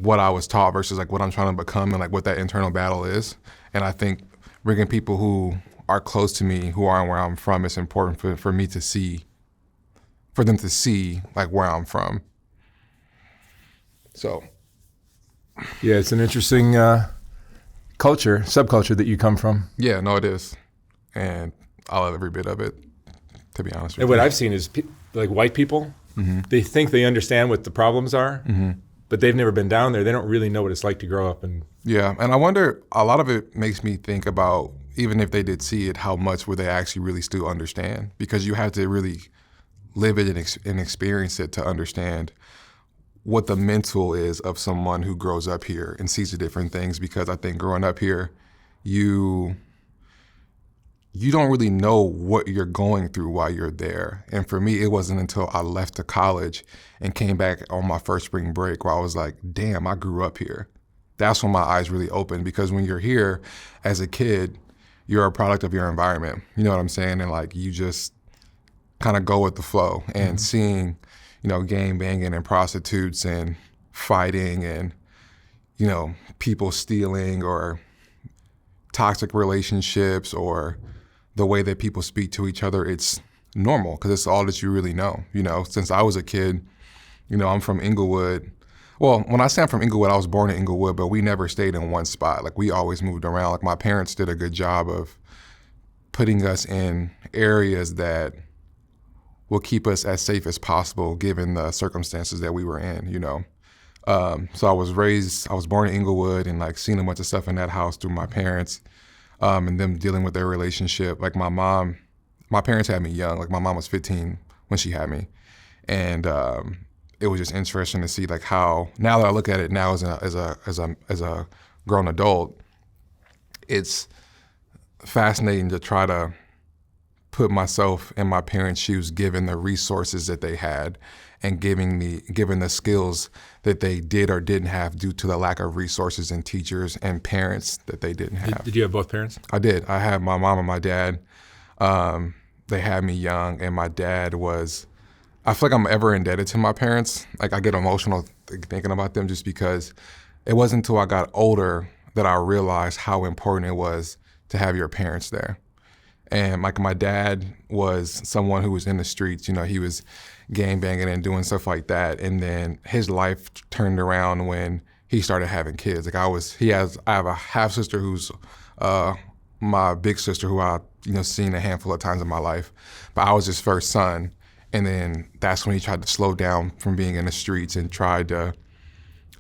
what I was taught versus like what I'm trying to become and like what that internal battle is. And I think bringing people who are close to me, who aren't where I'm from, it's important for me to see, for them to see like where I'm from. So. Yeah, it's an interesting subculture that you come from. Yeah, no, it is. And I love every bit of it, to be honest with And you. what I've seen is like white people, they think they understand what the problems are, but they've never been down there. They don't really know what it's like to grow up. Yeah, and I wonder, a lot of it makes me think about, even if they did see it, how much would they actually really still understand? Because you have to really live it and experience it to understand what the mental is of someone who grows up here and sees the different things. Because I think growing up here, you don't really know what you're going through while you're there. And for me, it wasn't until I left to college and came back on my first spring break where I was like, damn, I grew up here. That's when my eyes really opened, because when you're here as a kid, you're a product of your environment. You know what I'm saying? And like, you just kind of go with the flow, and seeing, gang banging and prostitutes and fighting and, people stealing or toxic relationships or the way that people speak to each other, it's normal because it's all that you really know. Since I was a kid, I'm from Inglewood. Well, when I say I'm from Inglewood, I was born in Inglewood, but we never stayed in one spot. Like, we always moved around. Like, my parents did a good job of putting us in areas that will keep us as safe as possible given the circumstances that we were in, So I was born in Inglewood, and like seeing a bunch of stuff in that house through my parents, and them dealing with their relationship. Like, my parents had me young. Like, my mom was 15 when she had me. And it was just interesting to see like how, now that I look at it now as a grown adult, it's fascinating to try to put myself in my parents' shoes, given the resources that they had and given the skills that they did or didn't have due to the lack of resources and teachers and parents that they didn't have. Did you have both parents? I did. I had my mom and my dad. They had me young, and my dad was, I feel like I'm ever indebted to my parents. Like, I get emotional thinking about them, just because it wasn't until I got older that I realized how important it was to have your parents there. And like, my dad was someone who was in the streets. He was gang banging and doing stuff like that. And then his life turned around when he started having kids. Like, I have a half sister who's my big sister, who I seen a handful of times in my life, but I was his first son. And then that's when he tried to slow down from being in the streets and tried to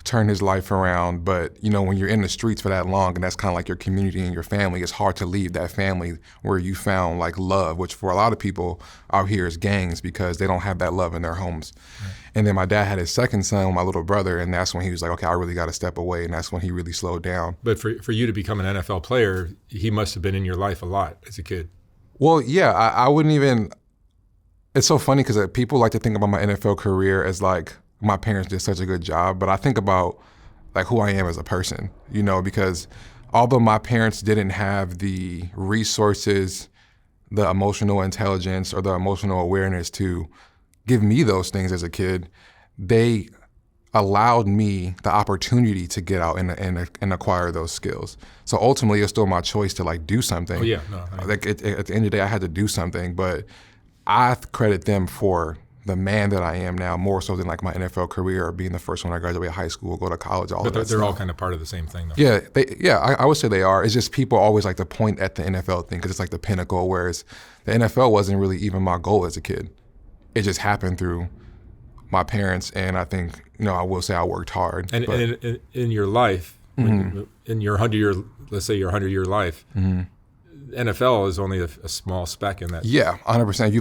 turn his life around. But, when you're in the streets for that long, and that's kind of like your community and your family, it's hard to leave that family where you found like love, which for a lot of people out here is gangs, because they don't have that love in their homes. Right. And then my dad had his second son, my little brother, and that's when he was like, okay, I really got to step away. And that's when he really slowed down. But for you to become an NFL player, he must have been in your life a lot as a kid. Well, yeah, I wouldn't even... It's so funny because people like to think about my NFL career as like, my parents did such a good job, but I think about like who I am as a person, because although my parents didn't have the resources, the emotional intelligence, or the emotional awareness to give me those things as a kid, they allowed me the opportunity to get out and acquire those skills. So ultimately, it's still my choice to like do something. Oh yeah, no. Like at the end of the day, I had to do something, but I credit them for the man that I am now, more so than like my NFL career or being the first one to graduate high school, go to college, all of that. But they're all kind of part of the same thing, though. Yeah, I would say they are. It's just people always like to point at the NFL thing because it's like the pinnacle, whereas the NFL wasn't really even my goal as a kid. It just happened through my parents, and I think, I will say I worked hard. And in your life, in your 100-year, let's say your 100-year life, NFL is only a small speck in that. Yeah, 100%. If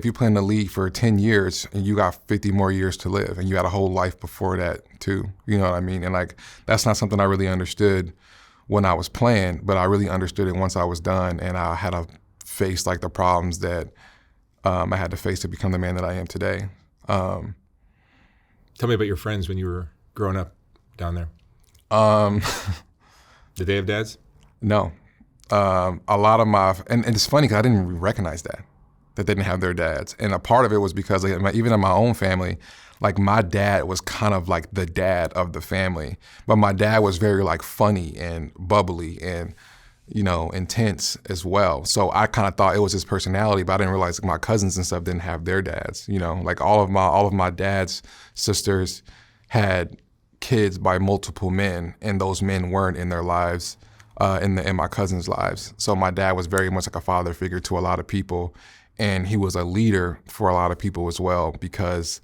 you play in the league for 10 years and you got 50 more years to live, and you had a whole life before that too. You know what I mean? And like, that's not something I really understood when I was playing, but I really understood it once I was done, and I had to face like the problems that I had to face to become the man that I am today. Tell me about your friends when you were growing up down there. Did they have dads? No. A lot of and it's funny because I didn't even recognize that they didn't have their dads. And a part of it was because even in my own family, Like my dad was kind of like the dad of the family, but my dad was very like funny and bubbly and, you know, intense as well. So I kind of thought it was his personality, but I didn't realize like my cousins and stuff didn't have their dads. You know, like all of my dad's sisters had kids by multiple men, and those men weren't in their lives, in my cousins' lives. So my dad was very much like a father figure to a lot of people, and he was a leader for a lot of people as well because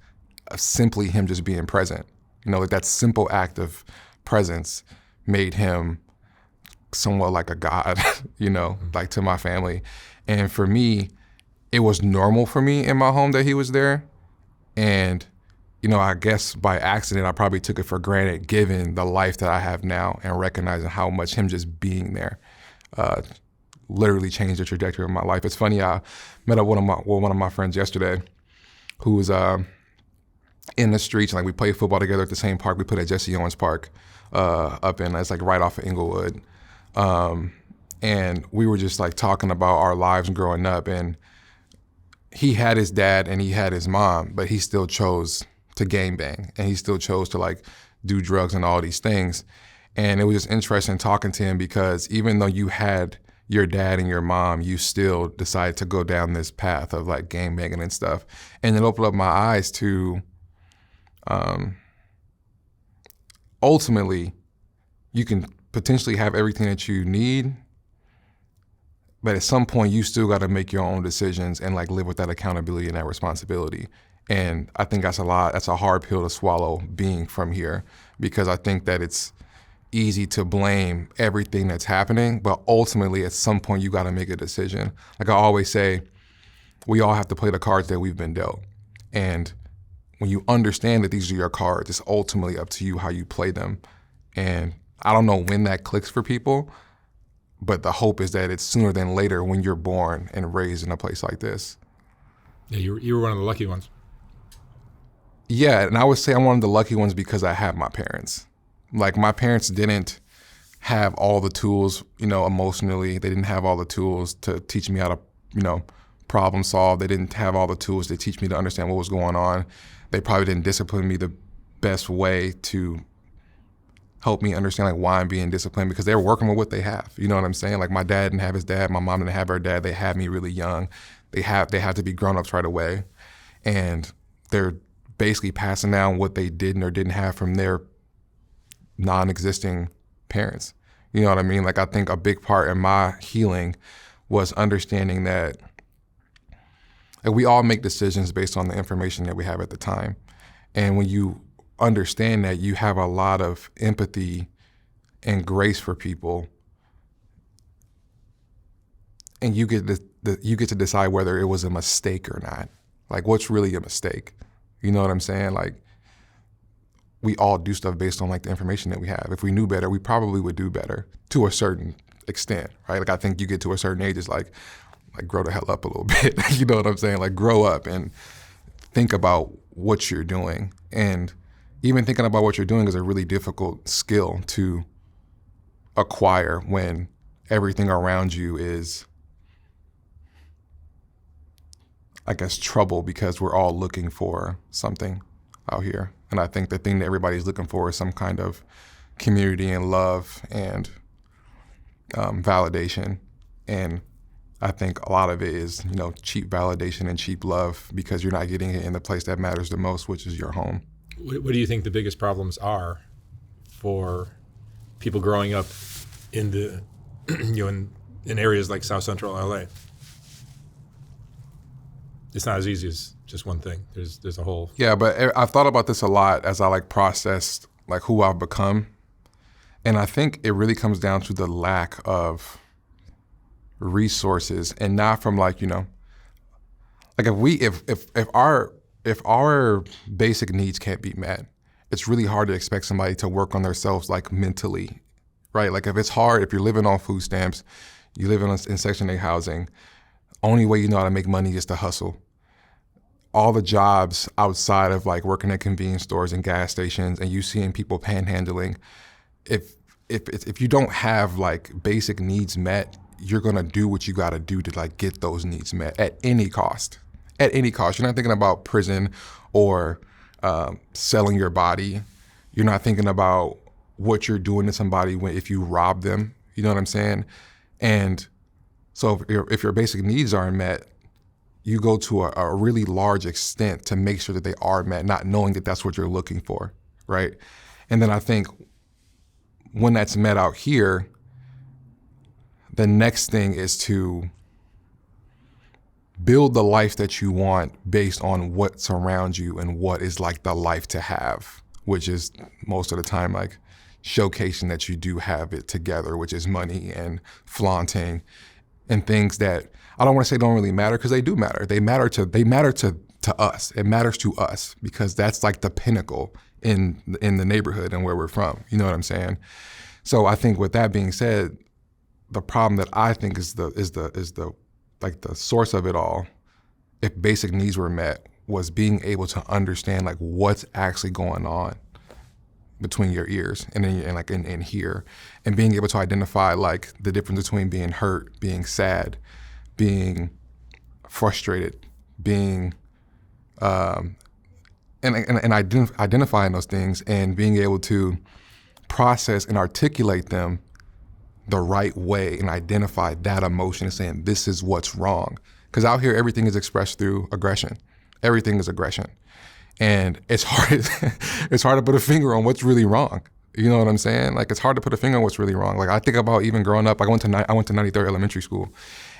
of simply him just being present. You know, like that simple act of presence made him somewhat like a god, you know, like to my family. And for me, it was normal for me in my home that he was there. And, you know, I guess by accident, I probably took it for granted given the life that I have now and recognizing how much him just being there literally changed the trajectory of my life. It's funny, I met up with one of my friends yesterday who was in the streets, and like we played football together at the same park. We played at Jesse Owens Park it's like right off of Inglewood. And we were just like talking about our lives growing up, and he had his dad and he had his mom, but he still chose to gangbang and he still chose to like do drugs and all these things. And it was just interesting talking to him because even though you had your dad and your mom, you still decided to go down this path of like gangbanging and stuff. And it opened up my eyes to ultimately you can potentially have everything that you need, but at some point you still got to make your own decisions and like live with that accountability and that responsibility. And I think that's a hard pill to swallow being from here, because I think that it's easy to blame everything that's happening, but ultimately at some point you got to make a decision. Like I always say, we all have to play the cards that we've been dealt. And when you understand that these are your cards, it's ultimately up to you how you play them. And I don't know when that clicks for people, but the hope is that it's sooner than later when you're born and raised in a place like this. Yeah, you were one of the lucky ones. Yeah, and I would say I'm one of the lucky ones because I have my parents. Like my parents didn't have all the tools, you know, emotionally. They didn't have all the tools to teach me how to, you know, problem solve. They didn't have all the tools to teach me to understand what was going on. They probably didn't discipline me the best way to help me understand like why I'm being disciplined, because they're working with what they have. You know what I'm saying? Like my dad didn't have his dad, my mom didn't have her dad. They had me really young. They have to be grown-ups right away. And they're basically passing down what they didn't or didn't have from their non-existing parents. You know what I mean? Like I think a big part in my healing was understanding that like, we all make decisions based on the information that we have at the time. And when you understand that, you have a lot of empathy and grace for people, and you get to decide whether it was a mistake or not. Like what's really a mistake? You know what I'm saying? Like we all do stuff based on like the information that we have. If we knew better, we probably would do better to a certain extent, right? Like I think you get to a certain age, it's like grow the hell up a little bit. You know what I'm saying? Like grow up and think about what you're doing. And even thinking about what you're doing is a really difficult skill to acquire when everything around you is, I guess, trouble, because we're all looking for something out here. And I think the thing that everybody's looking for is some kind of community and love and validation. And I think a lot of it is, you know, cheap validation and cheap love, because you're not getting it in the place that matters the most, which is your home. What do you think the biggest problems are for people growing up in the, you know, in areas like South Central LA? It's not as easy as just one thing. There's a whole. Yeah, but I've thought about this a lot as I like processed like who I've become, and I think it really comes down to the lack of resources, and not from like, you know, like if our basic needs can't be met, it's really hard to expect somebody to work on themselves like mentally, right? Like if it's hard, if you're living on food stamps, you live in Section 8 housing, only way you know how to make money is to hustle. All the jobs outside of like working at convenience stores and gas stations and you seeing people panhandling, if you don't have like basic needs met, you're gonna do what you gotta do to like get those needs met at any cost. At any cost. You're not thinking about prison or selling your body. You're not thinking about what you're doing to somebody if you rob them. You know what I'm saying? And so if your basic needs aren't met, you go to a really large extent to make sure that they are met, not knowing that that's what you're looking for, right? And then I think when that's met out here, the next thing is to build the life that you want based on what's around you and what is like the life to have, which is most of the time like showcasing that you do have it together, which is money and flaunting and things that I don't want to say don't really matter, because they do matter. They matter to us. It matters to us because that's like the pinnacle in the neighborhood and where we're from. You know what I'm saying? So I think with that being said, the problem that I think is the like the source of it all, if basic needs were met, was being able to understand like what's actually going on between your ears and in here, and being able to identify like the difference between being hurt, being sad, being frustrated, being identifying those things and being able to process and articulate them the right way and identify that emotion and saying this is what's wrong. Because out here everything is expressed through aggression. Everything is aggression. And it's hard to put a finger on what's really wrong. You know what I'm saying? Like it's hard to put a finger on what's really wrong. Like I think about even growing up, I went to 93rd Elementary School,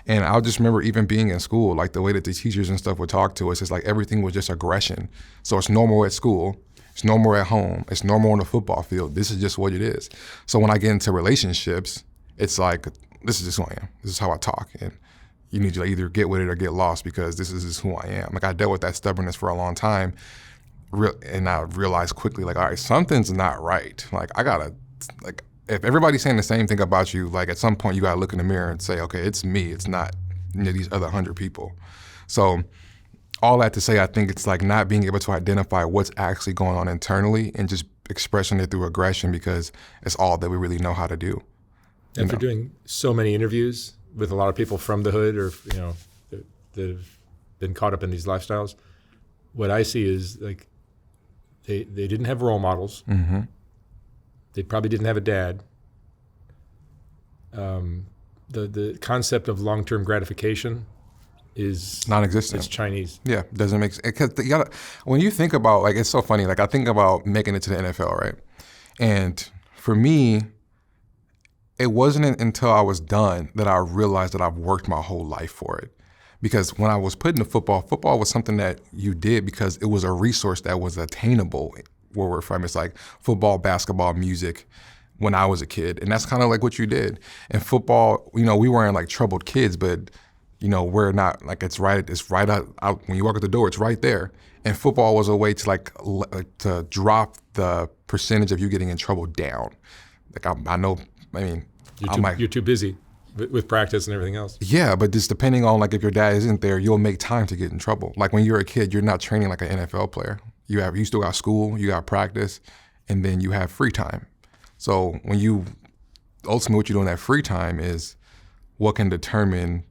and I just remember even being in school, like the way that the teachers and stuff would talk to us, it's like everything was just aggression. So it's normal at school, it's normal at home, it's normal on the football field. This is just what it is. So when I get into relationships, it's like, this is just who I am. This is how I talk. And you need to either get with it or get lost because this is just who I am. Like I dealt with that stubbornness for a long time. And I realized quickly, like, all right, something's not right. Like I gotta, like, if everybody's saying the same thing about you, like at some point you gotta look in the mirror and say, okay, it's me. It's not these other 100 people. So all that to say, I think it's like not being able to identify what's actually going on internally and just expressing it through aggression because it's all that we really know how to do. After doing so many interviews with a lot of people from the hood or, that have been caught up in these lifestyles, what I see is like they didn't have role models. Mm-hmm. They probably didn't have a dad. The concept of long-term gratification is non-existent. It's Chinese. Yeah, doesn't make sense. Because when you think about, like, it's so funny. Like, I think about making it to the NFL, right? And for me, it wasn't until I was done that I realized that I've worked my whole life for it. Because when I was put into football was something that you did because it was a resource that was attainable where we're from. It's like football, basketball, music when I was a kid. And that's kind of like what you did. And football, we weren't like troubled kids, but we're not, like it's right out when you walk out the door, it's right there. And football was a way to to drop the percentage of you getting in trouble down. Like you're too busy with practice and everything else. Yeah, but just depending on like if your dad isn't there, you'll make time to get in trouble. Like when you're a kid, you're not training like an NFL player. You still got school, you got practice, and then you have free time. So ultimately what you do in that free time is what can determine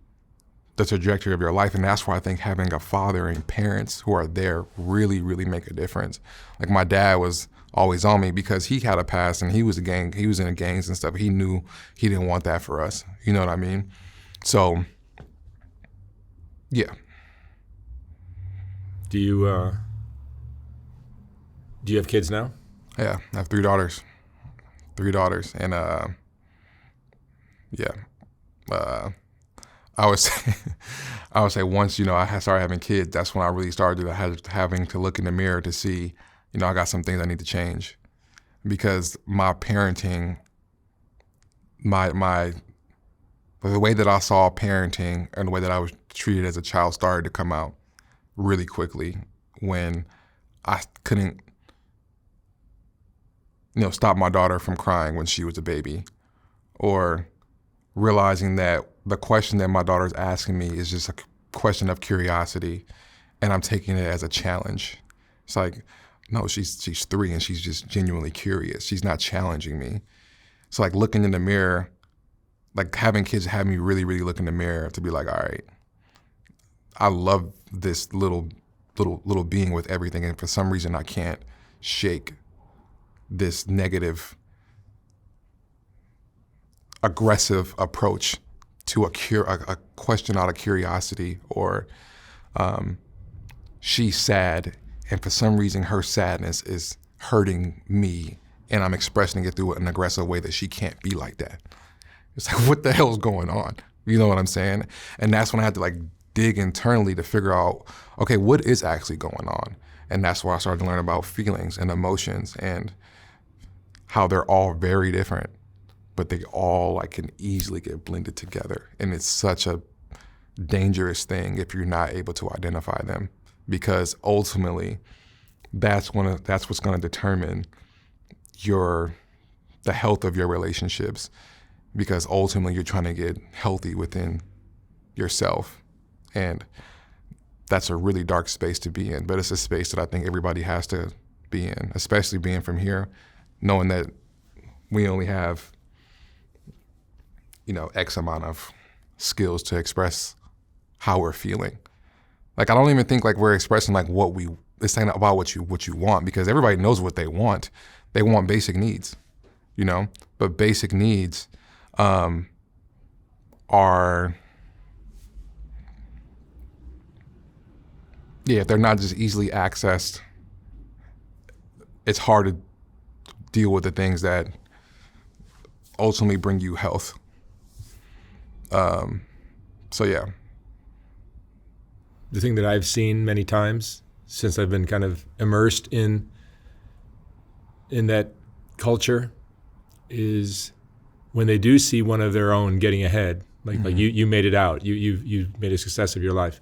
the trajectory of your life. And that's why I think having a father and parents who are there really, really make a difference. Like my dad was always on me because he had a past and he was in the gangs and stuff. He knew he didn't want that for us. You know what I mean? So, yeah. Do you have kids now? Yeah, I have 3 daughters. 3 daughters. And I would say once, I started having kids, that's when I really started having to look in the mirror to see, I got some things I need to change because my parenting, the way that I saw parenting and the way that I was treated as a child started to come out really quickly when I couldn't, stop my daughter from crying when she was a baby, or realizing that the question that my daughter's asking me is just a question of curiosity and I'm taking it as a challenge. It's like, no, she's 3 and she's just genuinely curious. She's not challenging me. So like looking in the mirror, like having kids have me really, really look in the mirror to be like, all right, I love this little little being with everything, and for some reason I can't shake this negative, aggressive approach to a question out of curiosity, or she's sad, and for some reason her sadness is hurting me, and I'm expressing it through an aggressive way that she can't be like that. It's like, what the hell's going on? You know what I'm saying? And that's when I had to like dig internally to figure out, okay, what is actually going on? And that's where I started to learn about feelings and emotions and how they're all very different, but they all like can easily get blended together. And it's such a dangerous thing if you're not able to identify them, because ultimately that's what's going to determine the health of your relationships, because ultimately you're trying to get healthy within yourself. And that's a really dark space to be in, but it's a space that I think everybody has to be in, especially being from here, knowing that we only have, X amount of skills to express how we're feeling. Like, I don't even think like we're expressing like it's saying about what you want, because everybody knows what they want. They want basic needs, but basic needs if they're not just easily accessed, it's hard to deal with the things that ultimately bring you health. So yeah. The thing that I've seen many times since I've been kind of immersed in that culture is when they do see one of their own getting ahead, like you made it out, you made a success of your life.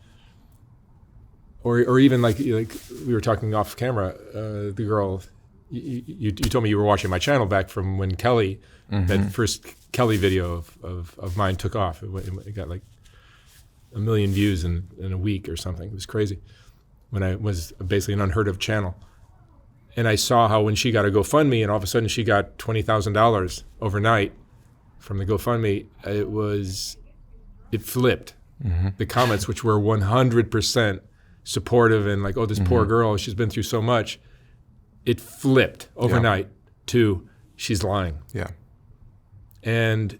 Or even like we were talking off camera, the girl, you told me you were watching my channel back from when Kelly, that first Kelly video of mine took off. It got like 1 million views in a week or something. It was crazy, when I was basically an unheard of channel. And I saw how when she got a GoFundMe and all of a sudden she got $20,000 overnight from the GoFundMe, it flipped. The comments, which were 100% supportive and like, oh, this poor girl, she's been through so much, it flipped overnight to she's lying. Yeah. And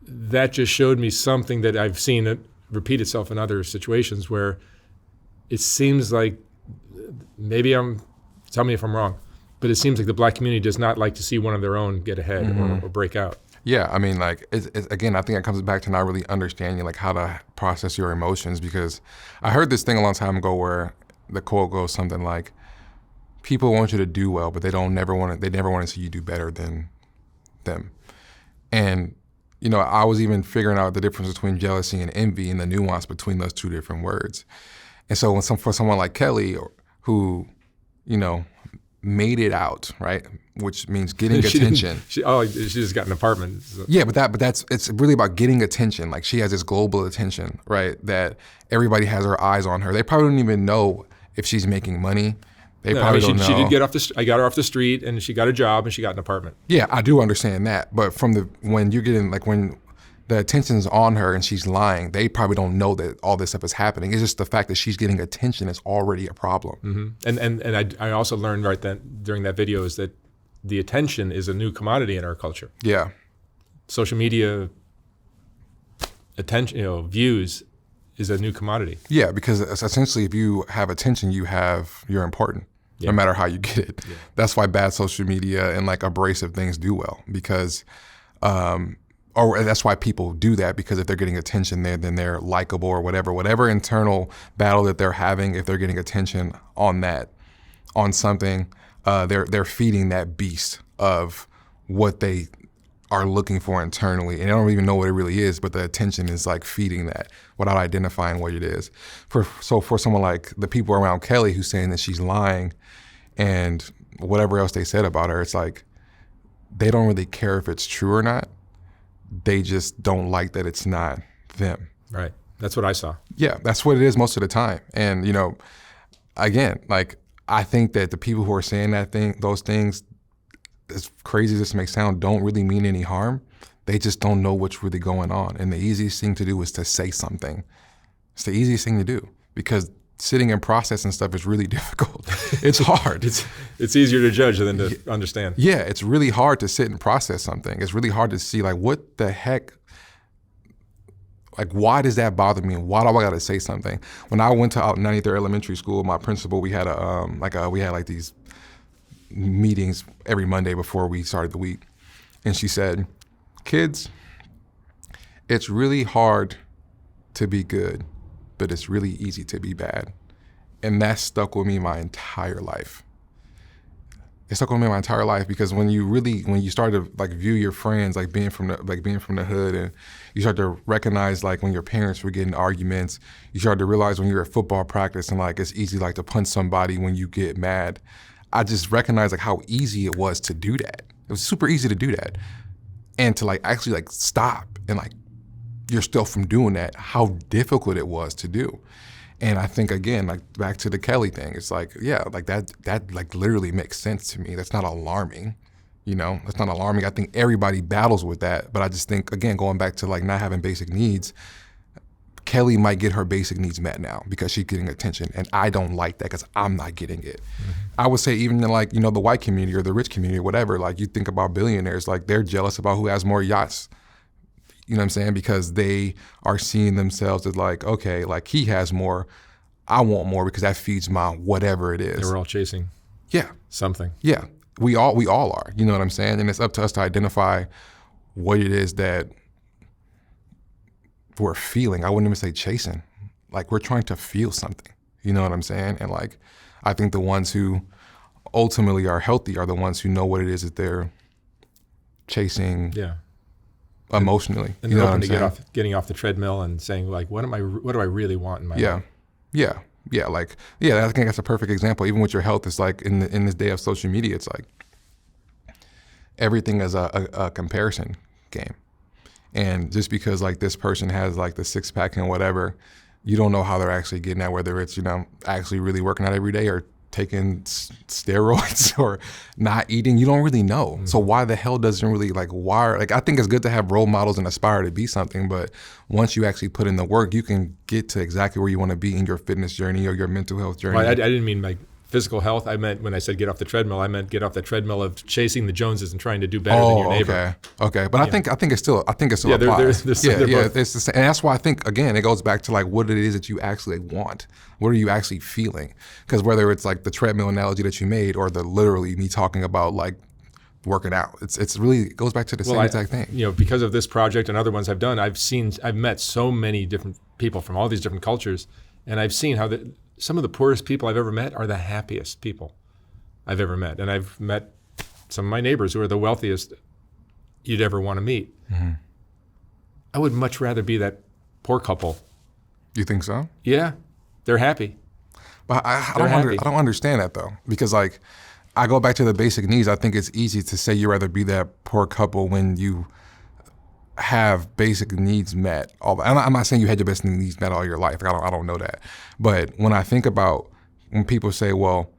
that just showed me something that I've seen it repeat itself in other situations, where it seems like, tell me if I'm wrong, but it seems like the Black community does not like to see one of their own get ahead or break out. Yeah, I mean, like, again, I think it comes back to not really understanding like how to process your emotions, because I heard this thing a long time ago where the quote goes something like, people want you to do well, but they never want to see you do better than them. And I was even figuring out the difference between jealousy and envy and the nuance between those two different words. And so for someone like Kelly, who, made it out, right? Which means getting attention. She just got an apartment. So. Yeah, it's really about getting attention. Like, she has this global attention, right? That everybody has their eyes on her. They probably don't even know if she's making money. They probably don't know. She did get off I got her off the street, and she got a job, and she got an apartment. Yeah, I do understand that. But when you're getting, like, when the attention's on her and she's lying, they probably don't know that all this stuff is happening. It's just the fact that she's getting attention is already a problem. And I also learned right then during that video is that the attention is a new commodity in our culture. Yeah. Social media attention, views is a new commodity. Yeah, because essentially if you have attention, you're important, no matter how you get it. Yeah. That's why bad social media and like abrasive things do well, because or that's why people do that, because if they're getting attention there, then they're likable or whatever internal battle that they're having, if they're getting attention on something, they're feeding that beast of what they are looking for internally, and they don't even know what it really is, but the attention is like feeding that without identifying what it is. So for someone like the people around Kelly who's saying that she's lying and whatever else they said about her, it's like they don't really care if it's true or not. They just don't like that it's not them. Right. That's what I saw. Yeah, that's what it is most of the time. And, again, like, I think that the people who are saying those things, as crazy as this may sound, don't really mean any harm. They just don't know what's really going on. And the easiest thing to do is to say something. It's the easiest thing to do, because sitting and processing stuff is really difficult. It's hard. It's easier to judge than to understand. Yeah, it's really hard to sit and process something. It's really hard to see like what the heck, like why does that bother me? Why do I gotta say something? When I went to 93rd Elementary School, my principal, we had these meetings every Monday before we started the week, and she said, "Kids, it's really hard to be good, but it's really easy to be bad." And that stuck with me my entire life. It stuck with me my entire life because when you start to like view your friends like being from the hood, and you start to recognize like when your parents were getting arguments, you start to realize when you're at football practice and like it's easy like to punch somebody when you get mad. I just recognized like how easy it was to do that. It was super easy to do that, and to like actually like stop and like yourself from doing that, how difficult it was to do. And I think again, like back to the Kelly thing, it's like, yeah, like that like literally makes sense to me. That's not alarming, you know, that's not alarming. I think everybody battles with that, but I just think, again, going back to like not having basic needs, Kelly might get her basic needs met now because she's getting attention, and I don't like that because I'm not getting it. Mm-hmm. I would say even in like, you know, the white community or the rich community or whatever, like you think about billionaires, like they're jealous about who has more yachts. You know what I'm saying? Because they are seeing themselves as like, okay, like he has more, I want more because that feeds my whatever it is. They were all chasing something. Yeah, we all are. You know what I'm saying? And it's up to us to identify what it is that we're feeling. I wouldn't even say chasing. Like we're trying to feel something. You know what I'm saying? And like, I think the ones who ultimately are healthy are the ones who know what it is that they're chasing. Yeah. Emotionally, and they're open to getting off the treadmill and saying like, what do I really want in my life? Yeah. Like, yeah, I think that's a perfect example. Even with your health, it's like in this day of social media, it's like everything is a comparison game. And just because like this person has like the 6-pack and whatever, you don't know how they're actually getting at, whether it's, you know, actually really working out every day or taking steroids or not eating. You don't really know. Mm-hmm. So why the hell doesn't really like wire? Like I think it's good to have role models and aspire to be something, but once you actually put in the work, you can get to exactly where you want to be in your fitness journey or your mental health journey. Well, I didn't mean like physical health. I meant when I said get off the treadmill, I meant get off the treadmill of chasing the Joneses and trying to do better than your neighbor. Okay. But I think it still applies. It's the same. And that's why I think again it goes back to like what it is that you actually want. What are you actually feeling? Because whether it's like the treadmill analogy that you made or the literally me talking about like working out, it goes back to the same exact thing. You know, because of this project and other ones I've done, I've met so many different people from all these different cultures, and I've seen how some of the poorest people I've ever met are the happiest people I've ever met. And I've met some of my neighbors who are the wealthiest you'd ever want to meet. Mm-hmm. I would much rather be that poor couple. You think so? Yeah. They're happy. But I don't understand that though, because like I go back to the basic needs. I think it's easy to say you'd rather be that poor couple when you have basic needs met. I'm not saying you had your basic needs met all your life. Like, I don't know that. But when I think about when people say, well,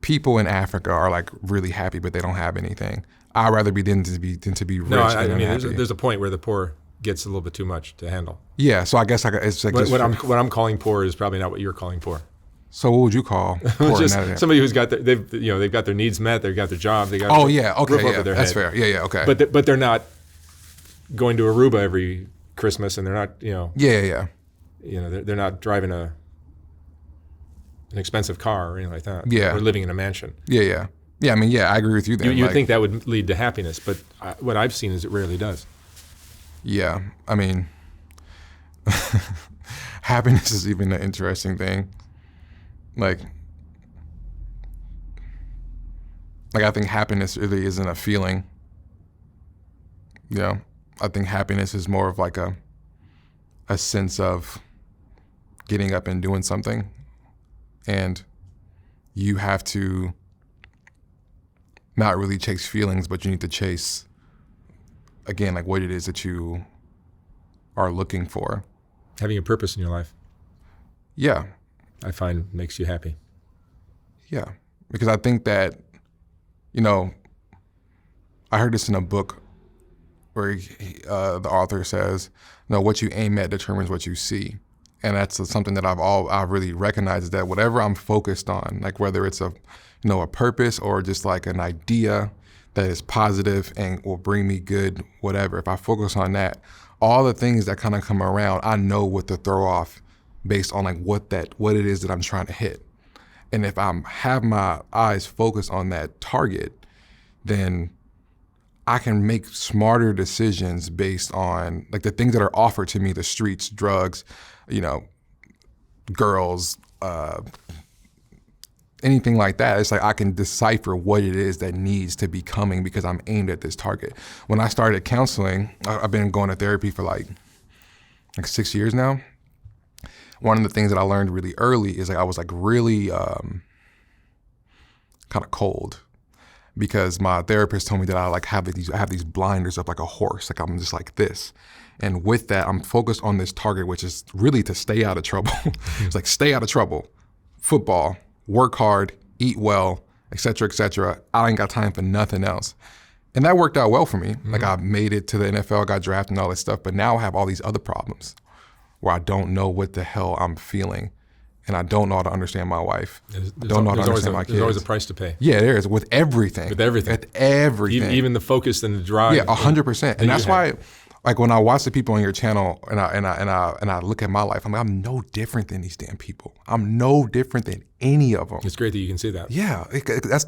people in Africa are like really happy, but they don't have anything. I'd rather be than to be rich. No, I mean, there's a point where the poor gets a little bit too much to handle. Yeah, so I guess it's like what I'm calling poor is probably not what you're calling poor. So what would you call poor? Just somebody who's got they've got their needs met, they've got their job, they got roof over their that's head. fair. Yeah, okay. But they're not going to Aruba every Christmas, and they're not they're not driving an expensive car or anything like that. Yeah, or living in a mansion. Yeah. I mean, I agree with you there. You think that would lead to happiness, but what I've seen is it rarely does. Yeah, I mean, happiness is even an interesting thing. Like I think happiness really isn't a feeling. You know, I think happiness is more of like a sense of getting up and doing something, and you have to not really chase feelings, but you need to chase, again, like what it is that you are looking for. Having a purpose in your life. Yeah. I find makes you happy. Yeah. Because I think that, you know, I heard this in a book where the author says, no, what you aim at determines what you see. And that's something that I've really recognized, is that whatever I'm focused on, like whether it's a purpose or just like an idea that is positive and will bring me good, whatever, if I focus on that, all the things that kind of come around, I know what to throw off based on like what it is that I'm trying to hit. And if I have my eyes focused on that target, then I can make smarter decisions based on like the things that are offered to me, the streets, drugs, girls, anything like that. It's like I can decipher what it is that needs to be coming because I'm aimed at this target. When I started counseling, I've been going to therapy for like 6 years now. One of the things that I learned really early is like I was like really kind of cold, because my therapist told me that I have these blinders of like a horse, like I'm just like this. And with that, I'm focused on this target, which is really to stay out of trouble. It's like stay out of trouble, football, work hard, eat well, et cetera, et cetera. I ain't got time for nothing else. And that worked out well for me. Mm-hmm. Like I made it to the NFL, got drafted and all that stuff, but now I have all these other problems where I don't know what the hell I'm feeling. And I don't know how to understand my wife. I don't know how to understand my kids. There's always a price to pay. Yeah, there is, with everything. With everything. With everything. Even the focus and the drive. Yeah, 100%. And that's why, like when I watch the people on your channel and I look at my life, I'm like, I'm no different than these damn people. I'm no different than any of them. It's great that you can see that. Yeah,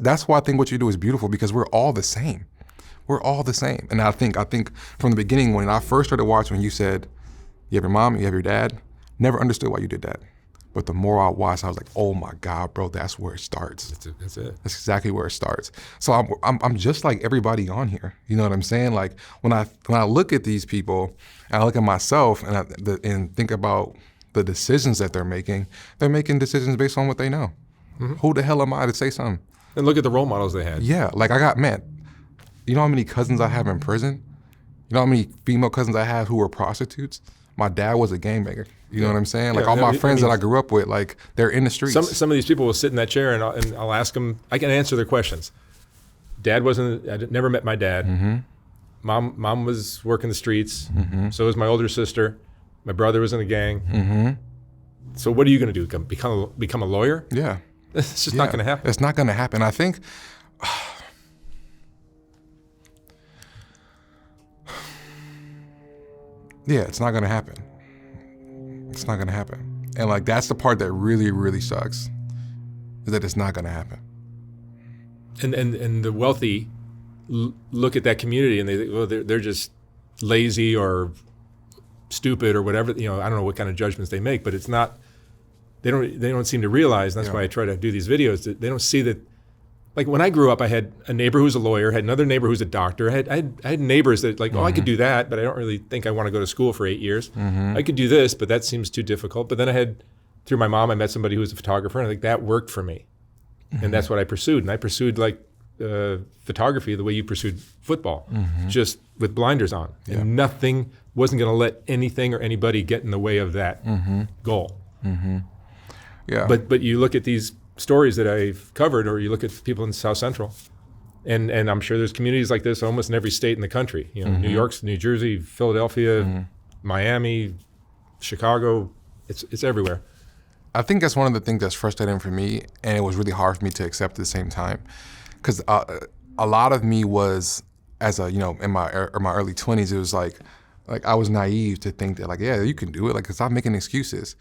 that's why I think what you do is beautiful, because we're all the same. We're all the same. And I think from the beginning, when I first started watching, when you said, you have your mom, you have your dad, never understood why you did that. But the more I watched, I was like, oh my God, bro, that's where it starts. That's it. That's exactly where it starts. So I'm just like everybody on here. You know what I'm saying? Like when I look at these people and I look at myself and think about the decisions that they're making decisions based on what they know. Mm-hmm. Who the hell am I to say something? And look at the role models they had. Yeah, like you know how many cousins I have in prison? You know how many female cousins I have who were prostitutes? My dad was a gangbanger. You know what I'm saying? Like all my friends that I grew up with, like they're in the streets. Some of these people will sit in that chair and I'll ask them, I can answer their questions. I never met my dad. Mm-hmm. Mom was working the streets. Mm-hmm. So was my older sister. My brother was in a gang. Mm-hmm. So what are you going to do? Become a lawyer? Yeah. It's just not going to happen. It's not going to happen. I think... Yeah, it's not gonna happen. It's not gonna happen. And like that's the part that really, really sucks, is that it's not gonna happen. And the wealthy look at that community and they think, well, they're just lazy or stupid or whatever. I don't know what kind of judgments they make, but it's not. They don't seem to realize. And that's why I try to do these videos. That they don't see that. Like when I grew up, I had a neighbor who's a lawyer, had another neighbor who's a doctor. I had neighbors that like, I could do that, but I don't really think I want to go to school for 8 years. Mm-hmm. I could do this, but that seems too difficult. But then through my mom, I met somebody who was a photographer, and I think that worked for me. Mm-hmm. And that's what I pursued. And I pursued like photography the way you pursued football, just with blinders on. Yeah. And nothing wasn't going to let anything or anybody get in the way of that goal. Mm-hmm. Yeah. But you look at these stories that I've covered, or you look at people in South Central, and I'm sure there's communities like this almost in every state in the country. New York, New Jersey, Philadelphia, Miami, Chicago. It's everywhere. I think that's one of the things that's frustrating for me, and it was really hard for me to accept at the same time, because a lot of me was, as in my early 20s, it was like I was naive to think that you can do it, stop making excuses.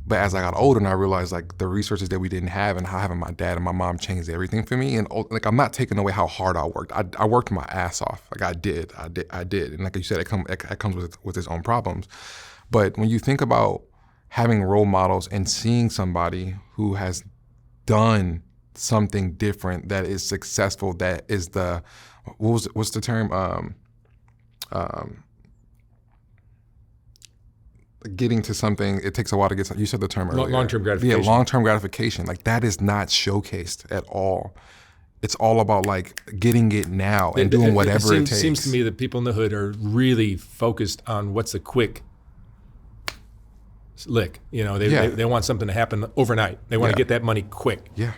But as I got older and I realized the resources that we didn't have, and how having my dad and my mom changed everything for me. And I'm not taking away how hard I worked. I worked my ass off. I did. And like you said, it comes with its own problems. But when you think about having role models and seeing somebody who has done something different, that is successful, that is what's the term? Getting to something, it takes a while to get. You said the term earlier. Long-term gratification. Yeah, long-term gratification. That is not showcased at all. It's all about getting it now and doing whatever it takes. It seems to me that people in the hood are really focused on what's a quick lick. They want something to happen overnight. They want to get that money quick. Yeah.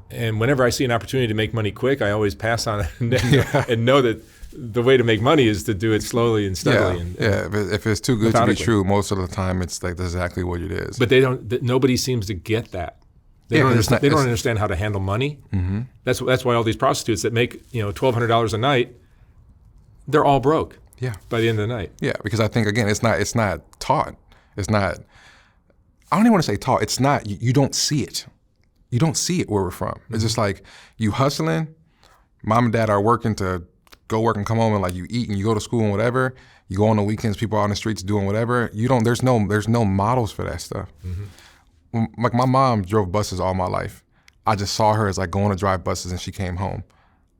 And whenever I see an opportunity to make money quick, I always pass on it and know that the way to make money is to do it slowly and steadily. If it's too good to be true, most of the time it's like that's exactly what it is. But nobody seems to get that. They don't understand how to handle money. Mm-hmm. That's why all these prostitutes that make $1,200 a night, they're all broke. Yeah. By the end of the night. Yeah, because I think again, it's not taught. It's not. I don't even want to say taught. It's not. You don't see it. You don't see it where we're from. Mm-hmm. It's just like you hustling. Mom and dad are working to go work and come home, and like you eat and you go to school and whatever. You go on the weekends. People are on the streets doing whatever. You don't. There's no models for that stuff. Mm-hmm. Like my mom drove buses all my life. I just saw her as like going to drive buses, and she came home.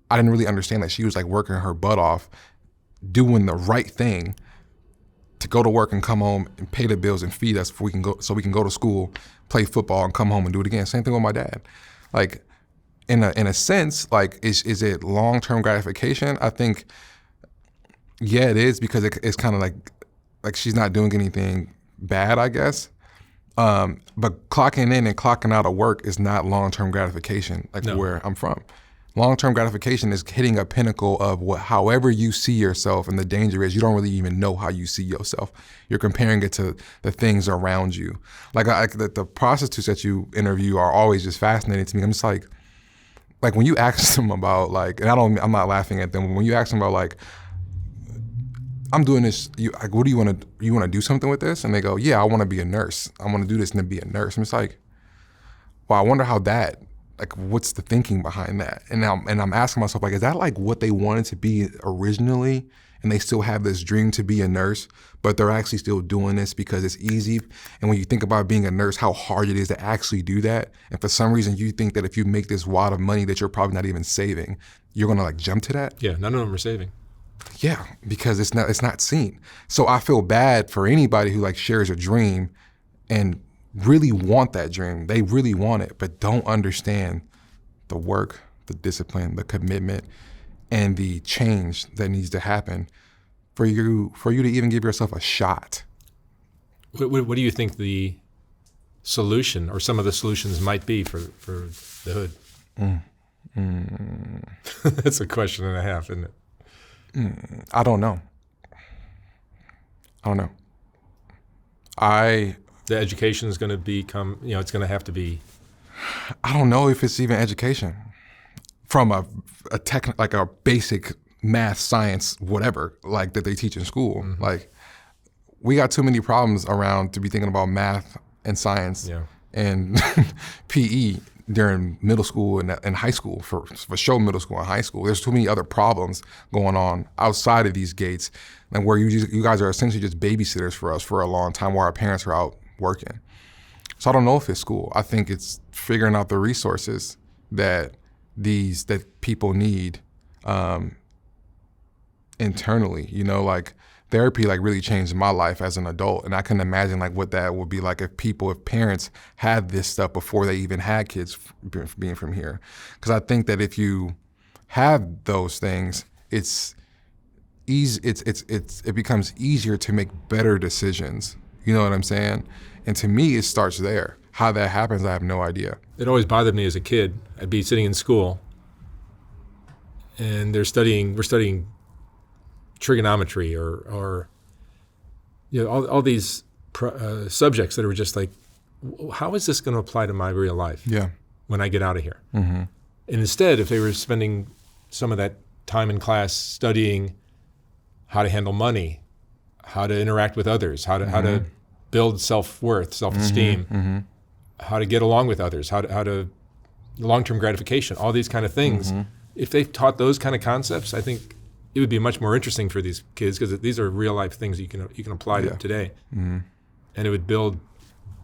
I didn't really understand that she was like working her butt off, doing the right thing to go to work and come home and pay the bills and feed us so we can go to school, play football, and come home and do it again. Same thing with my dad. Like in a sense, like is it long-term gratification? I think yeah, it is, because it's kind of like she's not doing anything bad, I guess. But clocking in and clocking out of work is not long-term gratification, where I'm from. Long-term gratification is hitting a pinnacle of however you see yourself, and the danger is you don't really even know how you see yourself. You're comparing it to the things around you. Like the prostitutes that you interview are always just fascinating to me. I'm just like when you ask them about and I'm not laughing at them. When you ask them about I'm doing this. What do you want to? You want to do something with this? And they go, yeah, I want to be a nurse. I want to do this and then be a nurse. I'm just like, well, I wonder how that. What's the thinking behind that? And I'm asking myself, is that what they wanted to be originally, and they still have this dream to be a nurse, but they're actually still doing this because it's easy? And when you think about being a nurse, how hard it is to actually do that, and for some reason you think that if you make this wad of money that you're probably not even saving, you're gonna jump to that? Yeah, none of them are saving. Yeah, because it's not seen. So I feel bad for anybody who shares a dream and really want that dream. They really want it, but don't understand the work, the discipline, the commitment, and the change that needs to happen for you to even give yourself a shot. What do you think the solution or some of the solutions might be for the Hood? That's a question and a half, isn't it? I don't know. The education is going to become, it's going to have to be. I don't know if it's even education from a basic math, science, whatever, that they teach in school. Mm-hmm. We got too many problems around to be thinking about math and science and PE during middle school and high school, for sure middle school and high school. There's too many other problems going on outside of these gates, and where you guys are essentially just babysitters for us for a long time while our parents are out working. So I don't know if it's school. I think it's figuring out the resources that people need internally. Therapy really changed my life as an adult, and I can imagine what that would be like if parents had this stuff before they even had kids being from here. Because I think that if you have those things, it's easy. It becomes easier to make better decisions. You know what I'm saying? And to me, it starts there. How that happens, I have no idea. It always bothered me as a kid. I'd be sitting in school, and we're studying trigonometry or all these subjects that are just how is this going to apply to my real life when I get out of here? Mm-hmm. And instead, if they were spending some of that time in class studying how to handle money, how to interact with others, how to build self-worth, self-esteem, mm-hmm. how to get along with others, how to long-term gratification, all these kind of things. Mm-hmm. If they taught those kind of concepts, I think it would be much more interesting for these kids, because these are real life things you can apply to today, mm-hmm. and it would build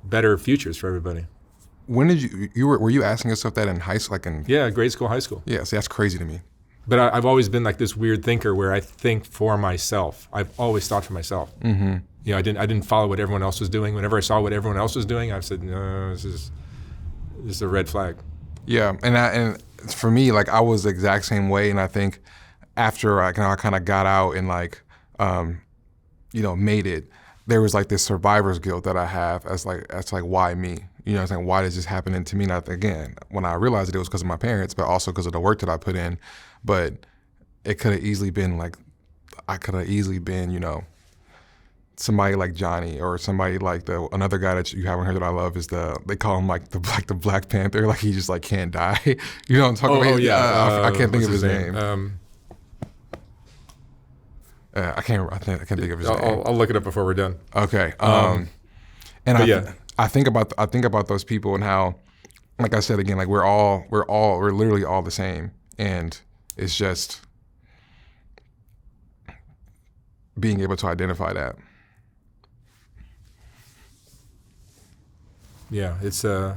better futures for everybody. When did were you asking yourself that in high school, grade school, high school? Yeah, see, that's crazy to me. But I've always been this weird thinker where I think for myself. I've always thought for myself. Mm-hmm. I didn't follow what everyone else was doing. Whenever I saw what everyone else was doing, I said, no, this is a red flag. Yeah, and for me, I was the exact same way, and I think after I kind of got out and made it, there was this survivor's guilt that I have as why me? It's why is this happening to me? Not again, when I realized it was because of my parents, but also because of the work that I put in. But it could have easily been like, I could have easily been, you know, somebody like Johnny, or somebody like another guy that you haven't heard that I love is they call him like the Black Panther, like he just like can't die. You know what I'm talking about? Oh yeah, I can't think of his name. I can't think of his name. I'll look it up before we're done. Okay. I think about those people and how, like I said again, like we're literally all the same, and it's just being able to identify that. Yeah, it's do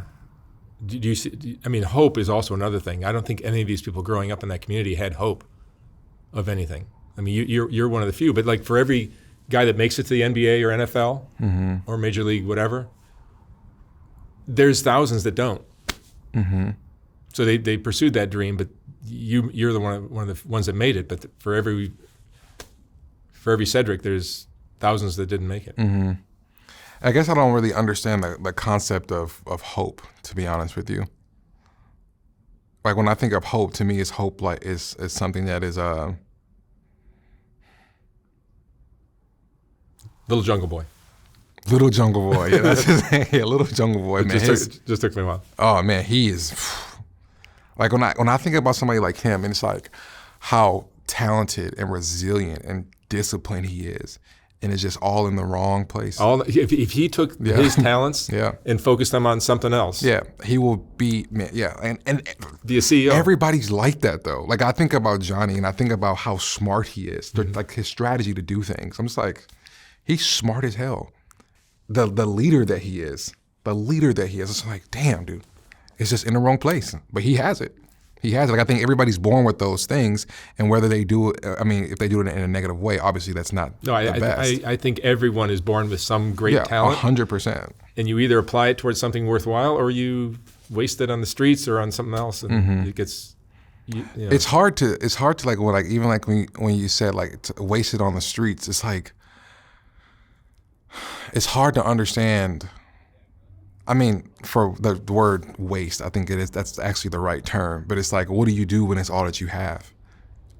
you see? I mean, hope is also another thing. I don't think any of these people growing up in that community had hope of anything. I mean, you're one of the few, but like for every guy that makes it to the NBA or NFL Mm-hmm. or Major League, whatever, there's thousands that don't. Mm-hmm. So they pursued that dream, but you're the one of the ones that made it. But for every Cedric, there's thousands that didn't make it. Mm-hmm. I guess I don't really understand the concept of hope, to be honest with you. Like when I think of hope, to me, hope like is something that is Little Jungle Boy. Little Jungle Boy. Yeah, that's his name. Yeah, Little Jungle Boy. Man, just took me a while. Oh man, he is like when I think about somebody like him, and it's like how talented and resilient and disciplined he is. And it's just all in the wrong place. If he took his talents and focused them on something else. Yeah, he will be, man, yeah. And be a CEO. Everybody's like that, though. Like, I think about Johnny, and I think about how smart he is. Mm-hmm. Like, his strategy to do things. I'm just like, he's smart as hell. The leader that he is. It's like, damn, dude. It's just in the wrong place. But he has it. Like, I think everybody's born with those things, and whether they do it, I mean, if they do it in a negative way, obviously that's not the best. I think everyone is born with some great talent. 100%. And you either apply it towards something worthwhile, or you waste it on the streets or on something else, and it gets. You know. It's hard to like when you said like to waste it on the streets. It's like it's hard to understand. I mean, for the word waste, I think that's actually the right term. But it's like, what do you do when it's all that you have?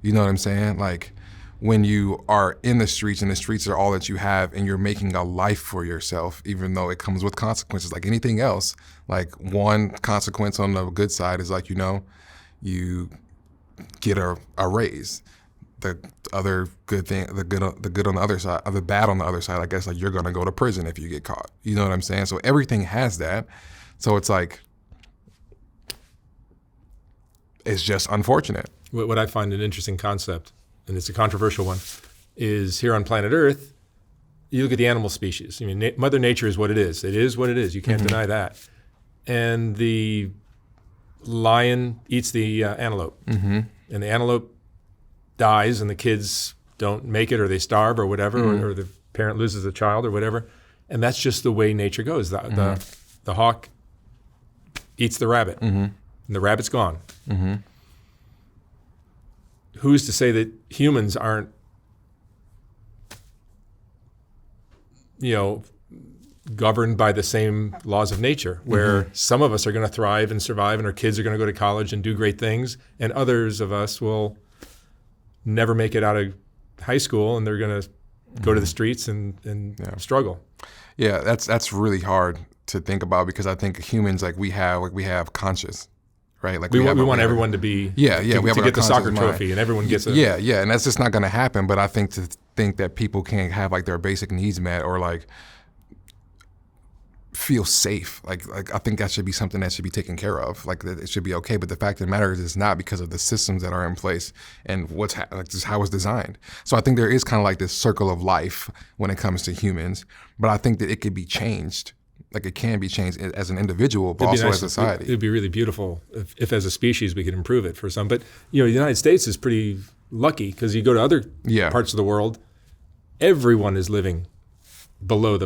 You know what I'm saying? Like, when you are in the streets and the streets are all that you have, and you're making a life for yourself, even though it comes with consequences like anything else. Like, one consequence on the good side is like, you know, you get a raise. The other good thing, the good on the other side, or the bad on the other side, I guess, like you're gonna go to prison if you get caught. You know what I'm saying? So everything has that. So it's like, it's just unfortunate. What I find an interesting concept, and it's a controversial one, is here on planet Earth, you look at the animal species. I mean, Mother Nature is what it is. It is what it is. You can't deny that. And the lion eats the antelope, and the antelope dies, and the kids don't make it, or they starve, or whatever, or the parent loses a child, or whatever, and that's just the way nature goes. The hawk eats the rabbit, and the rabbit's gone. Who's to say that humans aren't, you know, governed by the same laws of nature, where some of us are going to thrive and survive, and our kids are going to go to college and do great things, and others of us will never make it out of high school, and they're going to go to the streets and struggle. Yeah, that's really hard to think about, because I think humans, like we have conscious, right? Like we want everyone to be we have to get the soccer mind. trophy, and everyone gets a and that's just not going to happen. But I think to think that people can't have like their basic needs met, or like feel safe. Like I think that should be something that should be taken care of. Like that it should be okay. But the fact of the matter is, it's not, because of the systems that are in place and like just how it's designed. So I think there is kind of like this circle of life when it comes to humans. But I think that it could be changed. Like it can be changed as an individual, but also as a society. It'd be really beautiful if as a species we could improve it for some. But you know, the United States is pretty lucky, because you go to other parts of the world, everyone is living below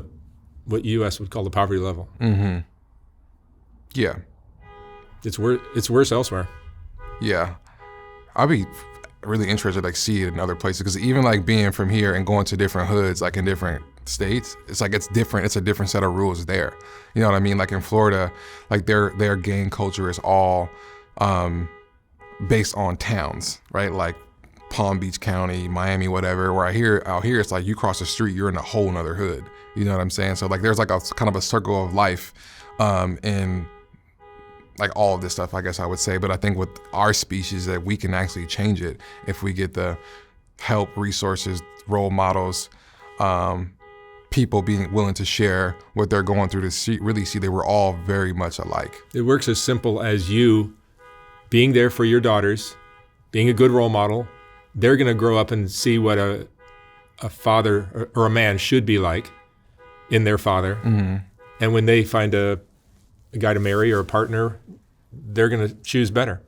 what U.S. would call the poverty level. Yeah. It's worse elsewhere. Yeah. I'd be really interested to like see it in other places, because even like being from here and going to different hoods, like in different states, it's like it's different. It's a different set of rules there. You know what I mean? Like in Florida, like their gang culture is all based on towns, right? Like Palm Beach County, Miami, whatever, where out here, it's like you cross the street, you're in a whole nother hood. You know what I'm saying? So like there's like a kind of a circle of life in like all of this stuff, I guess I would say. But I think with our species that we can actually change it if we get the help, resources, role models, people being willing to share what they're going through to really see that we're all very much alike. It works as simple as you being there for your daughters, being a good role model. They're going to grow up and see what a father or a man should be like in their father. Mm-hmm. And when they find a guy to marry or a partner, they're going to choose better.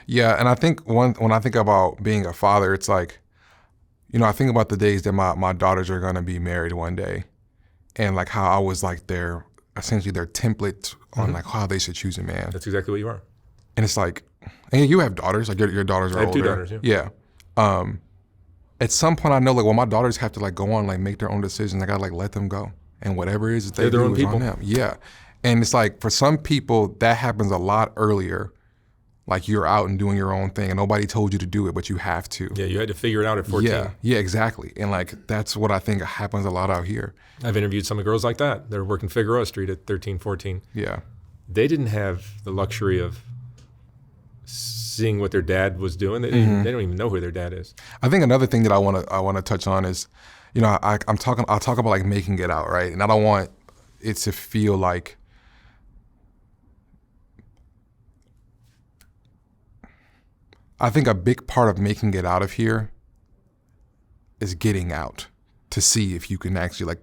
Yeah, and I think when I think about being a father, it's like, you know, I think about the days that my daughters are going to be married one day, and like how I was like essentially their template on like how they should choose a man. That's exactly what you are. And it's like, and you have daughters, like your daughters are older. I have 2 daughters, yeah. At some point I know like, well, my daughters have to like go on, like make their own decisions. I gotta like let them go. And whatever it is that they do is on them. Yeah. And it's like, for some people, that happens a lot earlier. Like you're out and doing your own thing and nobody told you to do it, but you have to. Yeah, you had to figure it out at 14. Yeah, exactly. And like, that's what I think happens a lot out here. I've interviewed some girls like that. They're working Figueroa Street at 13, 14. Yeah. They didn't have the luxury of seeing what their dad was doing. They don't even know who their dad is. I think another thing that I want to touch on is, you know, I'll talk about like making it out, right? And I don't want it to feel like, I think a big part of making it out of here is getting out to see if you can actually like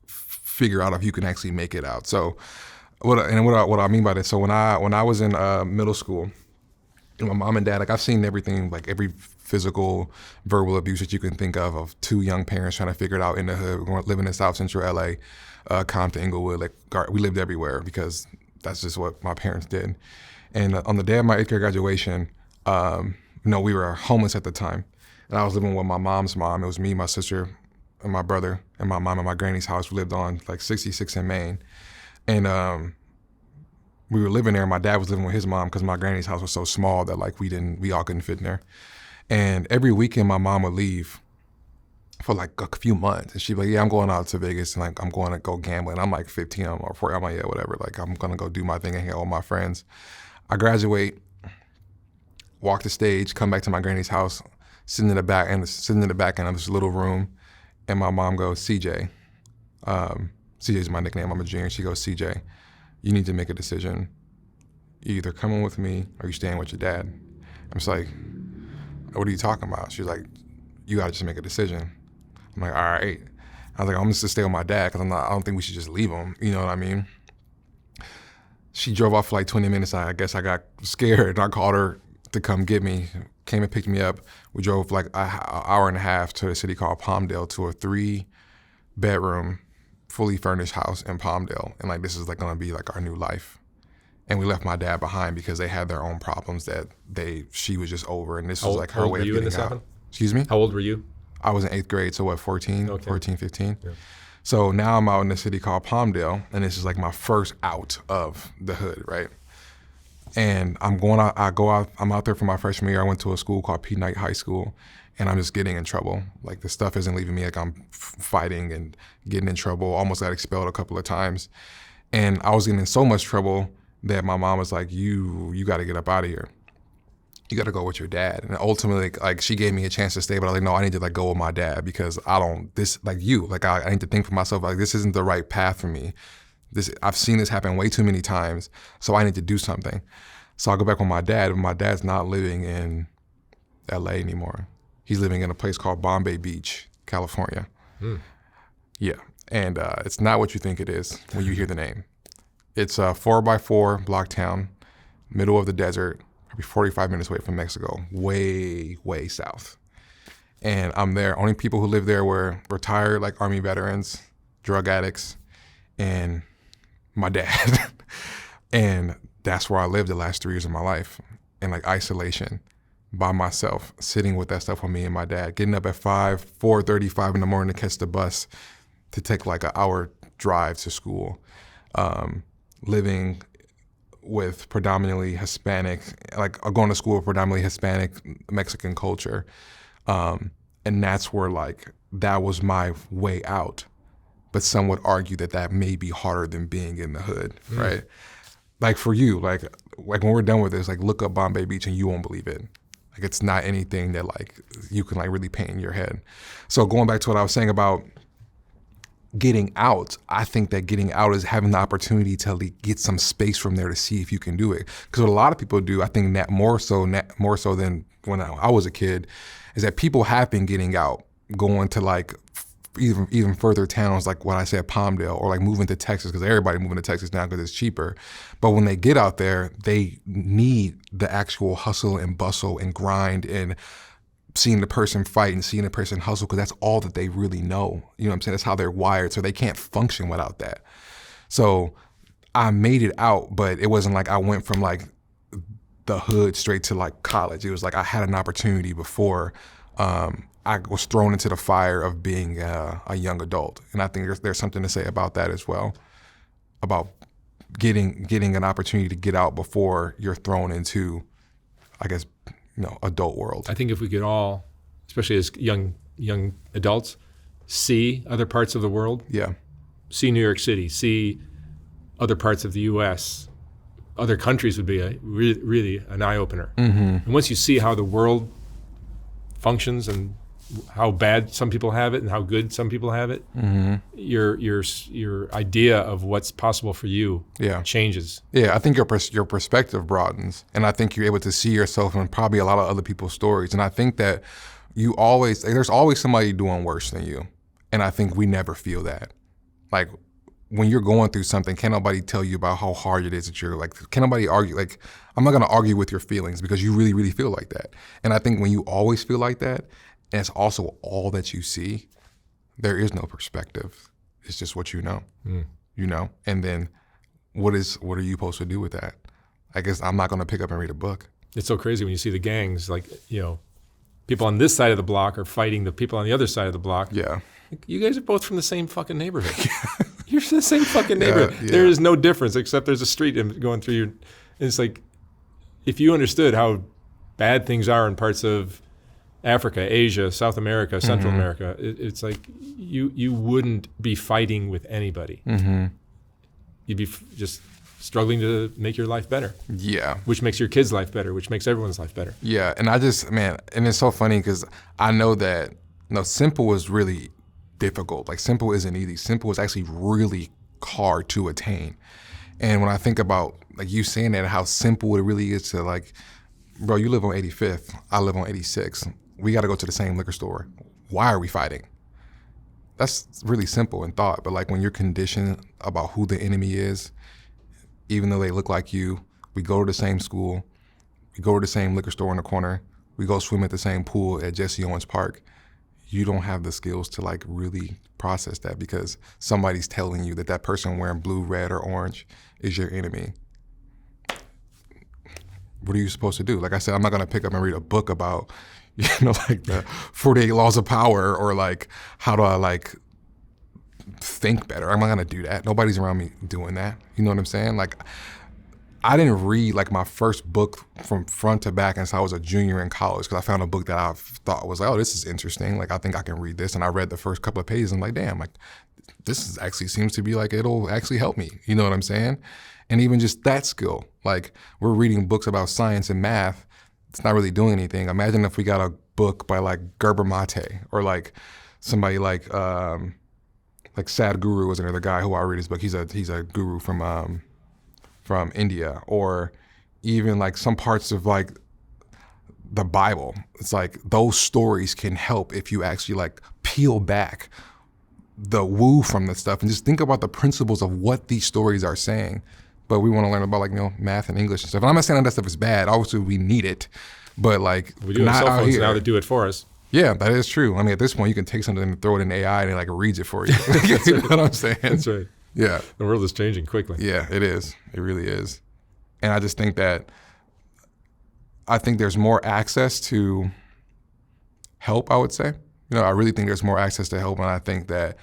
figure out if you can actually make it out. So what I mean by this, so when I was in middle school, my mom and dad, like I've seen everything, like every physical, verbal abuse that you can think of 2 young parents trying to figure it out in the hood, living in South Central LA, Compton, Inglewood, like we lived everywhere because that's just what my parents did. And on the day of my 8th grade graduation, we were homeless at the time, and I was living with my mom's mom. It was me, my sister, and my brother, and my mom and my granny's house. We lived on like 66 in Maine, and we were living there. My dad was living with his mom because my granny's house was so small that like we all couldn't fit in there. And every weekend, my mom would leave for like a few months, and she'd be like, "Yeah, I'm going out to Vegas, and like I'm going to go gambling." I'm like 15 or 14. I'm like, "Yeah, whatever. Like I'm gonna go do my thing and hang out with my friends." I graduate. Walk the stage, come back to my granny's house, sitting in the back end of this little room, and my mom goes, "CJ," CJ's my nickname. I'm a junior. She goes, "CJ, you need to make a decision. You either coming with me or you staying with your dad." I'm just like, "What are you talking about?" She's like, "You gotta just make a decision." I'm like, "All right." I was like, "I'm just gonna stay with my dad because I don't think we should just leave him." You know what I mean? She drove off for like 20 minutes. I guess I got scared, and I called her to come get me, came and picked me up. We drove like an hour and a half to a city called Palmdale, to a 3-bedroom, fully furnished house in Palmdale. And like, this is like gonna be like our new life. And we left my dad behind because they had their own problems that she was just over. And this was like her way of getting out. Excuse me? How old were you? I was in 8th grade, so what, 14, okay. 14, 15? Yeah. So now I'm out in a city called Palmdale, and this is like my first out of the hood, right? And I'm out there for my freshman year. I went to a school called P. Knight High School, and I'm just getting in trouble. Like the stuff isn't leaving me. Like I'm fighting and getting in trouble. Almost got expelled a couple of times. And I was getting in so much trouble that my mom was like, you got to get up out of here. You got to go with your dad. And ultimately, like she gave me a chance to stay, but I was like, no, I need to like go with my dad because I need to think for myself, like this isn't the right path for me. I've seen this happen way too many times, so I need to do something. So I go back with my dad, but my dad's not living in LA anymore. He's living in a place called Bombay Beach, California. Yeah, and it's not what you think it is when you hear the name. It's a 4x4 block town, middle of the desert, probably 45 minutes away from Mexico, way, way south. And I'm there. Only people who live there were retired like Army veterans, drug addicts, and my dad. And that's where I lived the last 3 years of my life, in like isolation, by myself, sitting with that stuff with me and my dad, getting up at 4:35 in the morning to catch the bus to take like an hour drive to school, living with predominantly Hispanic, like going to school with predominantly Hispanic Mexican culture. And that's where like, that was my way out. But some would argue that that may be harder than being in the hood, right? Like for you, like when we're done with this, like look up Bombay Beach and you won't believe it. Like it's not anything that like you can like really paint in your head. So going back to what I was saying about getting out, I think that getting out is having the opportunity to get some space from there to see if you can do it. Because what a lot of people do, I think that more so than when I was a kid, is that people have been getting out, going to like even further towns, like what I said, Palmdale, or like moving to Texas, because everybody moving to Texas now because it's cheaper. But when they get out there, they need the actual hustle and bustle and grind and seeing the person fight and seeing the person hustle, because that's all that they really know. You know what I'm saying? That's how they're wired, so they can't function without that. So I made it out, but it wasn't like I went from like the hood straight to like college. It was like I had an opportunity before I was thrown into the fire of being a young adult. And I think there's something to say about that as well, about getting an opportunity to get out before you're thrown into, I guess, adult world. I think if we could all, especially as young adults, see other parts of the world. Yeah. See New York City, see other parts of the U.S., other countries would be really an eye-opener. And once you see how the world functions and how bad some people have it and how good some people have it, your idea of what's possible for you changes. Yeah, I think your perspective broadens, and I think you're able to see yourself in probably a lot of other people's stories. And I think that there's always somebody doing worse than you, and I think we never feel that. Like when you're going through something, can't nobody tell you about how hard it is that you're like, can't nobody argue, like I'm not gonna argue with your feelings because you really, really feel like that. And I think when you always feel like that, and it's also all that you see, there is no perspective. It's just what you know, and then what are you supposed to do with that? I guess I'm not gonna pick up and read a book. It's so crazy when you see the gangs, like, people on this side of the block are fighting the people on the other side of the block. Yeah. You guys are both from the same fucking neighborhood. You're from the same fucking neighborhood. Yeah. There is no difference except there's a street going through your, and it's like, if you understood how bad things are in parts of Africa, Asia, South America, Central America, it's like you wouldn't be fighting with anybody. You'd be just struggling to make your life better. Yeah. Which makes your kids' life better, which makes everyone's life better. Yeah, and and it's so funny because I know that, simple is really difficult. Like simple isn't easy. Simple is actually really hard to attain. And when I think about like you saying that, how simple it really is to like, bro, you live on 85th, I live on 86. We got to go to the same liquor store. Why are we fighting? That's really simple in thought, but like when you're conditioned about who the enemy is, even though they look like you, we go to the same school, we go to the same liquor store in the corner, we go swim at the same pool at Jesse Owens Park, you don't have the skills to like really process that because somebody's telling you that person wearing blue, red, or orange is your enemy. What are you supposed to do? Like I said, I'm not gonna pick up and read a book about, like the 48 laws of power or like how do I like think better. I'm not gonna do that. Nobody's around me doing that. You know what I'm saying? Like I didn't read like my first book from front to back until I was a junior in college because I found a book that I thought was like, oh, this is interesting. Like I think I can read this. And I read the first couple of pages and I'm like, damn, like this actually seems to be like it'll actually help me. You know what I'm saying? And even just that skill, like we're reading books about science and math, it's not really doing anything. Imagine if we got a book by like Gerber Mate or like somebody like Sadhguru was another guy who I read his book. He's a guru from India, or even like some parts of like the Bible. It's like those stories can help if you actually like peel back the woo from the stuff and just think about the principles of what these stories are saying. But we want to learn about like, math and English and stuff. And I'm not saying that stuff is bad. Obviously we need it, but like we do have cell phones now that do it for us. Yeah, that is true. I mean, at this point you can take something and throw it in AI and it like reads it for you. You know what I'm saying? That's right. Yeah. The world is changing quickly. Yeah, it is. It really is. And I just think there's more access to help, I would say. I really think there's more access to help, and I think that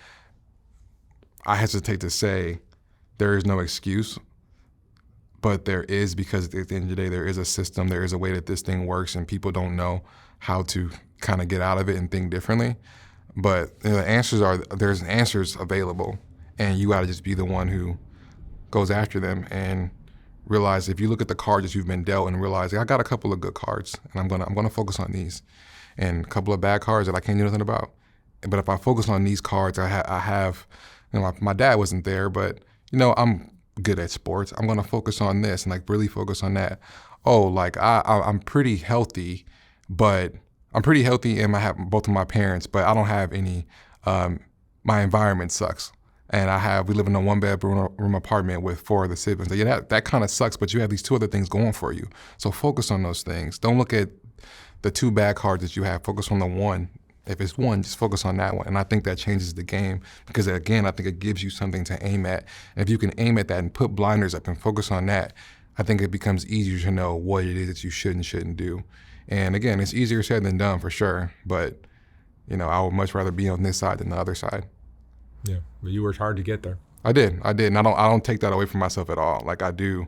I hesitate to say there is no excuse, but there is, because at the end of the day, there is a system, there is a way that this thing works, and people don't know how to kind of get out of it and think differently. But there's answers available, and you got to just be the one who goes after them and realize, if you look at the cards that you've been dealt and realize, I got a couple of good cards, and I'm gonna focus on these, and a couple of bad cards that I can't do nothing about. But if I focus on these cards, I have, my dad wasn't there, but I'm good at sports. I'm gonna focus on this and like really focus on that. Oh, like I'm pretty healthy, and I have both of my parents, but I don't have any. My environment sucks, and we live in a 1-bedroom apartment with 4 of the siblings. Yeah, that kind of sucks, but you have these 2 other things going for you. So focus on those things. Don't look at the 2 bad cards that you have. Focus on the one. If it's one, just focus on that one. And I think that changes the game, because again, I think it gives you something to aim at. And if you can aim at that and put blinders up and focus on that, I think it becomes easier to know what it is that you should and shouldn't do. And again, it's easier said than done for sure, but I would much rather be on this side than the other side. Yeah, but you worked hard to get there. I did, and I don't take that away from myself at all. Like I do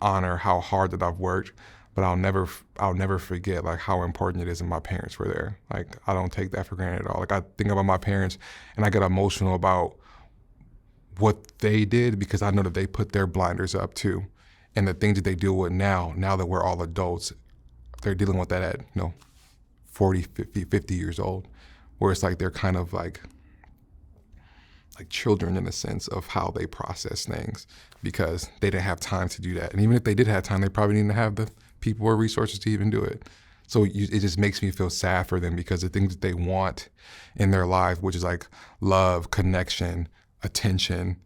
honor how hard that I've worked, but I'll never forget like how important it is that my parents were there. Like I don't take that for granted at all. Like I think about my parents and I get emotional about what they did, because I know that they put their blinders up too. And the things that they deal with now that we're all adults, they're dealing with that at 40, 50 years old, where it's like they're kind of like children in a sense of how they process things, because they didn't have time to do that. And even if they did have time, they probably didn't have the people or resources to even do it. So it just makes me feel sad for them, because the things that they want in their life, which is like love, connection, attention,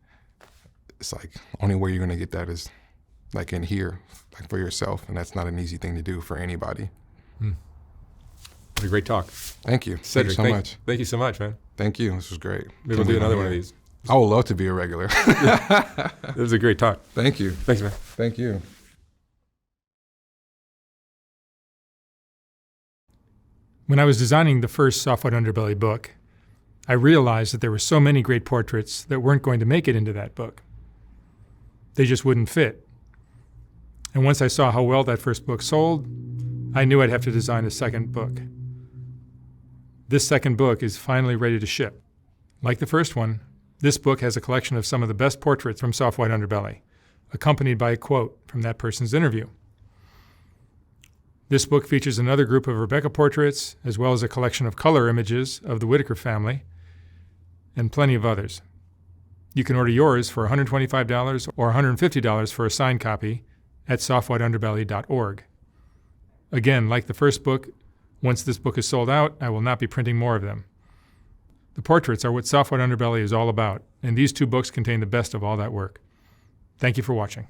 it's like only way you're gonna get that is like in here, like for yourself. And that's not an easy thing to do for anybody. What a great talk. Thank you. Cedric, Thank you so much. Thank you so much, man. Thank you. This was great. Maybe we'll do another one of these. I would love to be a regular. It was a great talk. Thank you. Thanks, man. Thank you. When I was designing the first Soft White Underbelly book, I realized that there were so many great portraits that weren't going to make it into that book. They just wouldn't fit. And once I saw how well that first book sold, I knew I'd have to design a second book. This second book is finally ready to ship. Like the first one, this book has a collection of some of the best portraits from Soft White Underbelly, accompanied by a quote from that person's interview. This book features another group of Rebecca portraits, as well as a collection of color images of the Whitaker family, and plenty of others. You can order yours for $125 or $150 for a signed copy at softwhiteunderbelly.org. Again, like the first book, once this book is sold out, I will not be printing more of them. The portraits are what Soft White Underbelly is all about, and these 2 books contain the best of all that work. Thank you for watching.